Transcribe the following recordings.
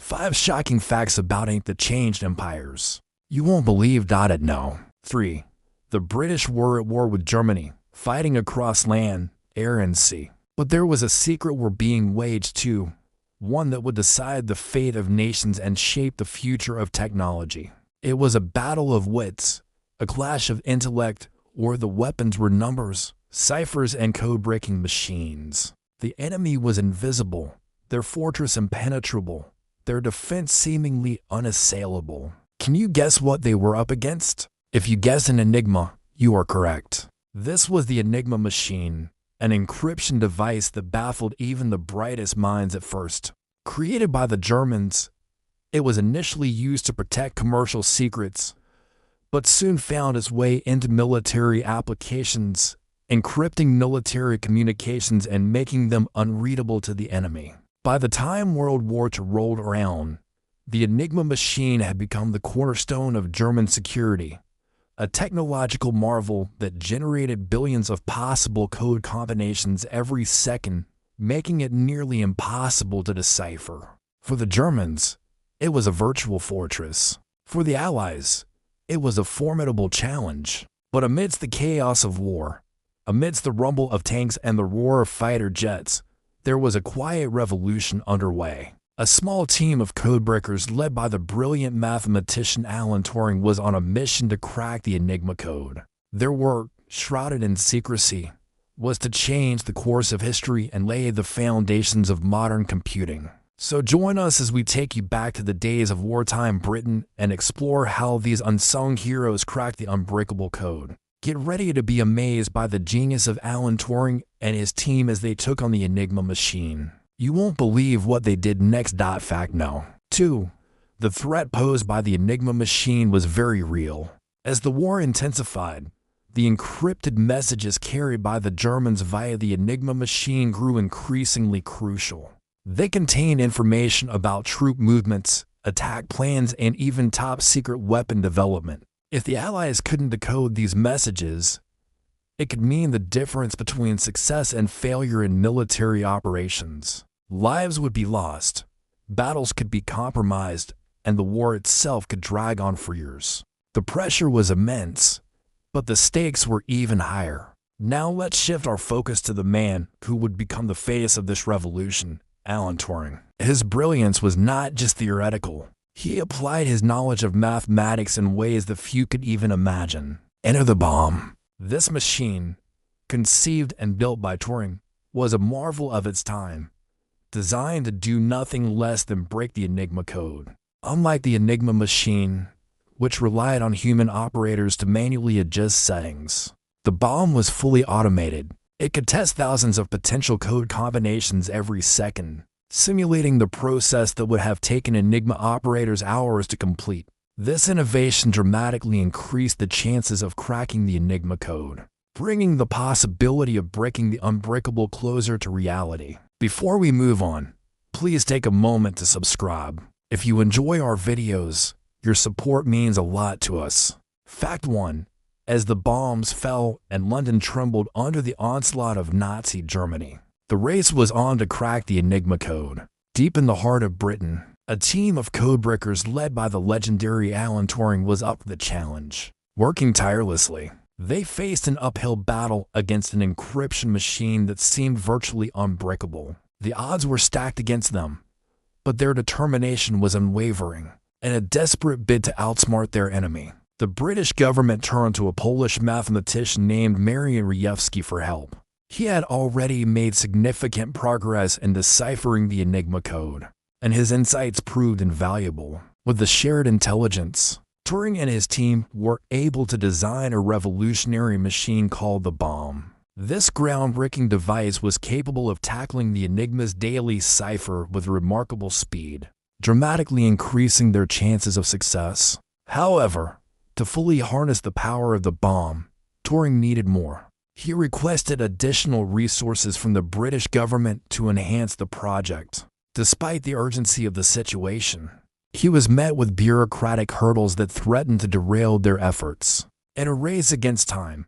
5 shocking facts about ink that changed empires. You won't believe. No. 3. The British were at war with Germany, fighting across land, air, and sea. But there was a secret war being waged too, one that would decide the fate of nations and shape the future of technology. It was a battle of wits, a clash of intellect, or the weapons were numbers, ciphers, and code-breaking machines. The enemy was invisible, their fortress impenetrable, their defense seemingly unassailable. Can you guess what they were up against? If you guess an enigma, you are correct. This was the Enigma machine, an encryption device that baffled even the brightest minds at first. Created by the Germans, it was initially used to protect commercial secrets, but soon found its way into military applications, encrypting military communications and making them unreadable to the enemy. By the time World War II rolled around, the Enigma machine had become the cornerstone of German security, a technological marvel that generated billions of possible code combinations every second, making it nearly impossible to decipher. For the Germans, it was a virtual fortress. For the Allies, it was a formidable challenge. But amidst the chaos of war, amidst the rumble of tanks and the roar of fighter jets, there was a quiet revolution underway. A small team of codebreakers led by the brilliant mathematician Alan Turing was on a mission to crack the Enigma code. Their work, shrouded in secrecy, was to change the course of history and lay the foundations of modern computing. So join us as we take you back to the days of wartime Britain and explore how these unsung heroes cracked the unbreakable code. Get ready to be amazed by the genius of Alan Turing and his team as they took on the Enigma machine. You won't believe what they did next. Fact no. 2. The threat posed by the Enigma machine was very real. As the war intensified, the encrypted messages carried by the Germans via the Enigma machine grew increasingly crucial. They contained information about troop movements, attack plans, and even top-secret weapon development. If the Allies couldn't decode these messages, it could mean the difference between success and failure in military operations. Lives would be lost, battles could be compromised, and the war itself could drag on for years. The pressure was immense, but the stakes were even higher. Now let's shift our focus to the man who would become the face of this revolution, Alan Turing. His brilliance was not just theoretical. He applied his knowledge of mathematics in ways that few could even imagine. Enter the bomb. This machine, conceived and built by Turing, was a marvel of its time, designed to do nothing less than break the Enigma code. Unlike the Enigma machine, which relied on human operators to manually adjust settings, the bomb was fully automated. It could test thousands of potential code combinations every second, simulating the process that would have taken Enigma operators hours to complete. This innovation dramatically increased the chances of cracking the Enigma code, bringing the possibility of breaking the unbreakable closer to reality. Before we move on, please take a moment to subscribe. If you enjoy our videos, your support means a lot to us. Fact 1. As the bombs fell and London trembled under the onslaught of Nazi Germany, the race was on to crack the Enigma code. Deep in the heart of Britain, a team of codebreakers led by the legendary Alan Turing was up for the challenge. Working tirelessly, they faced an uphill battle against an encryption machine that seemed virtually unbreakable. The odds were stacked against them, but their determination was unwavering. In a desperate bid to outsmart their enemy, the British government turned to a Polish mathematician named Marian Rejewski for help. He had already made significant progress in deciphering the Enigma code, and his insights proved invaluable. With the shared intelligence, Turing and his team were able to design a revolutionary machine called the bomb. This groundbreaking device was capable of tackling the Enigma's daily cipher with remarkable speed, dramatically increasing their chances of success. However, to fully harness the power of the bomb, Turing needed more. He requested additional resources from the British government to enhance the project. Despite the urgency of the situation, he was met with bureaucratic hurdles that threatened to derail their efforts. In a race against time,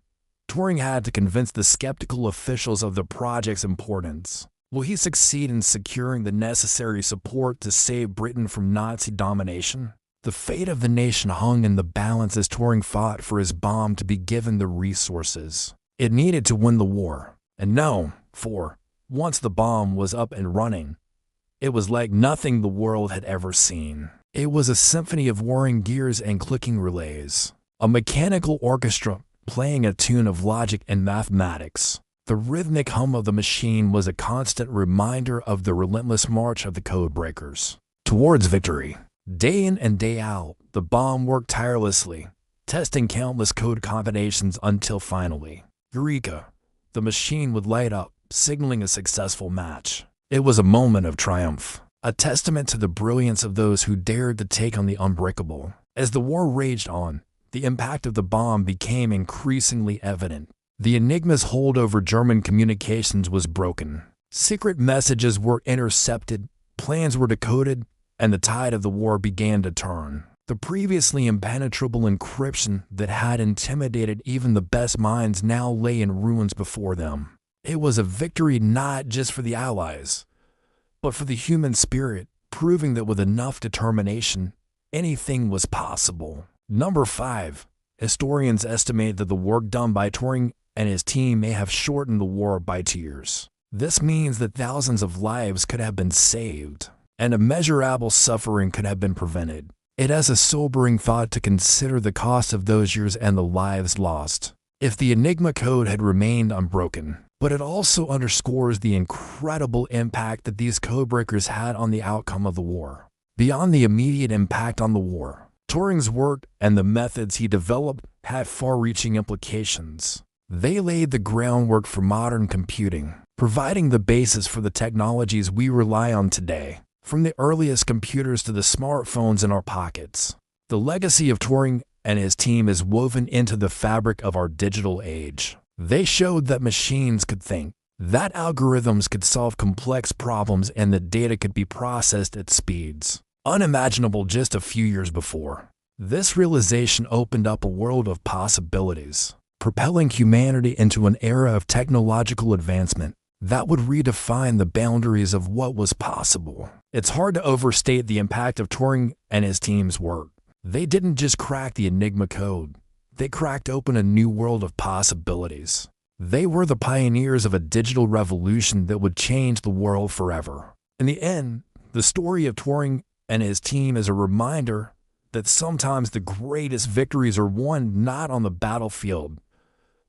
Turing had to convince the skeptical officials of the project's importance. Will he succeed in securing the necessary support to save Britain from Nazi domination? The fate of the nation hung in the balance as Turing fought for his bomb to be given the resources it needed to win the war. And once the bomb was up and running, it was like nothing the world had ever seen. It was a symphony of whirring gears and clicking relays, a mechanical orchestra playing a tune of logic and mathematics. The rhythmic hum of the machine was a constant reminder of the relentless march of the codebreakers towards victory. Day in and day out, the bomb worked tirelessly, testing countless code combinations until finally, Eureka! The machine would light up, signaling a successful match. It was a moment of triumph, a testament to the brilliance of those who dared to take on the unbreakable. As the war raged on, the impact of the bomb became increasingly evident. The Enigma's hold over German communications was broken. Secret messages were intercepted, plans were decoded, and the tide of the war began to turn. The previously impenetrable encryption that had intimidated even the best minds now lay in ruins before them. It was a victory not just for the Allies, but for the human spirit, proving that with enough determination, anything was possible. Number 5. Historians estimate that the work done by Turing and his team may have shortened the war by 2 years. This means that thousands of lives could have been saved, and immeasurable suffering could have been prevented. It is a sobering thought to consider the cost of those years and the lives lost if the Enigma code had remained unbroken. But it also underscores the incredible impact that these codebreakers had on the outcome of the war. Beyond the immediate impact on the war, Turing's work and the methods he developed had far-reaching implications. They laid the groundwork for modern computing, providing the basis for the technologies we rely on today. From the earliest computers to the smartphones in our pockets, the legacy of Turing and his team is woven into the fabric of our digital age. They showed that machines could think, that algorithms could solve complex problems, and that data could be processed at speeds unimaginable just a few years before. This realization opened up a world of possibilities, propelling humanity into an era of technological advancement that would redefine the boundaries of what was possible. It's hard to overstate the impact of Turing and his team's work. They didn't just crack the Enigma code, they cracked open a new world of possibilities. They were the pioneers of a digital revolution that would change the world forever. In the end, the story of Turing and his team is a reminder that sometimes the greatest victories are won not on the battlefield,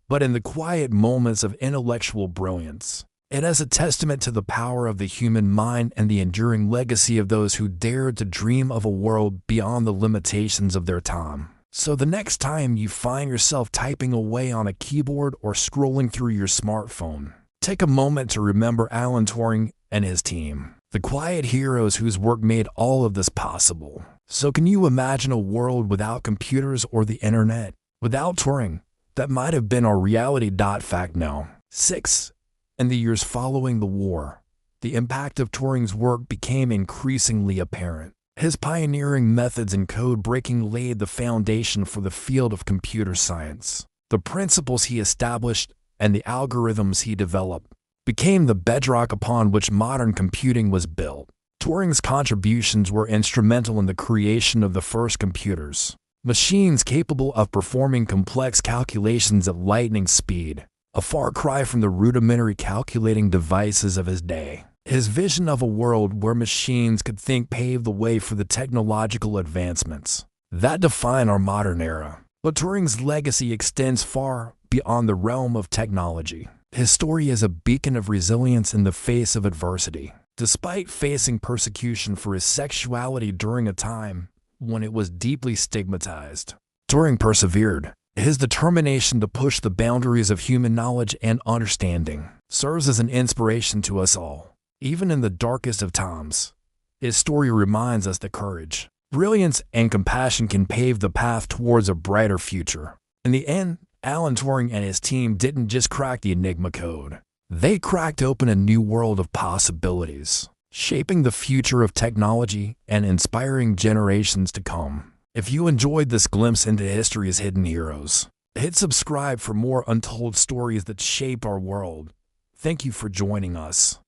but in the quiet moments of intellectual brilliance. It is a testament to the power of the human mind and the enduring legacy of those who dared to dream of a world beyond the limitations of their time. So the next time you find yourself typing away on a keyboard or scrolling through your smartphone, take a moment to remember Alan Turing and his team, the quiet heroes whose work made all of this possible. So can you imagine a world without computers or the internet? Without Turing, that might have been our reality. Fact now. 6. In the years following the war, the impact of Turing's work became increasingly apparent. His pioneering methods in code breaking laid the foundation for the field of computer science. The principles he established and the algorithms he developed became the bedrock upon which modern computing was built. Turing's contributions were instrumental in the creation of the first computers, machines capable of performing complex calculations at lightning speed, a far cry from the rudimentary calculating devices of his day. His vision of a world where machines could think paved the way for the technological advancements that define our modern era. But Turing's legacy extends far beyond the realm of technology. His story is a beacon of resilience in the face of adversity. Despite facing persecution for his sexuality during a time when it was deeply stigmatized, Turing persevered. His determination to push the boundaries of human knowledge and understanding serves as an inspiration to us all. Even in the darkest of times, his story reminds us that courage, brilliance, and compassion can pave the path towards a brighter future. In the end, Alan Turing and his team didn't just crack the Enigma code. They cracked open a new world of possibilities, shaping the future of technology and inspiring generations to come. If you enjoyed this glimpse into history's hidden heroes, hit subscribe for more untold stories that shape our world. Thank you for joining us.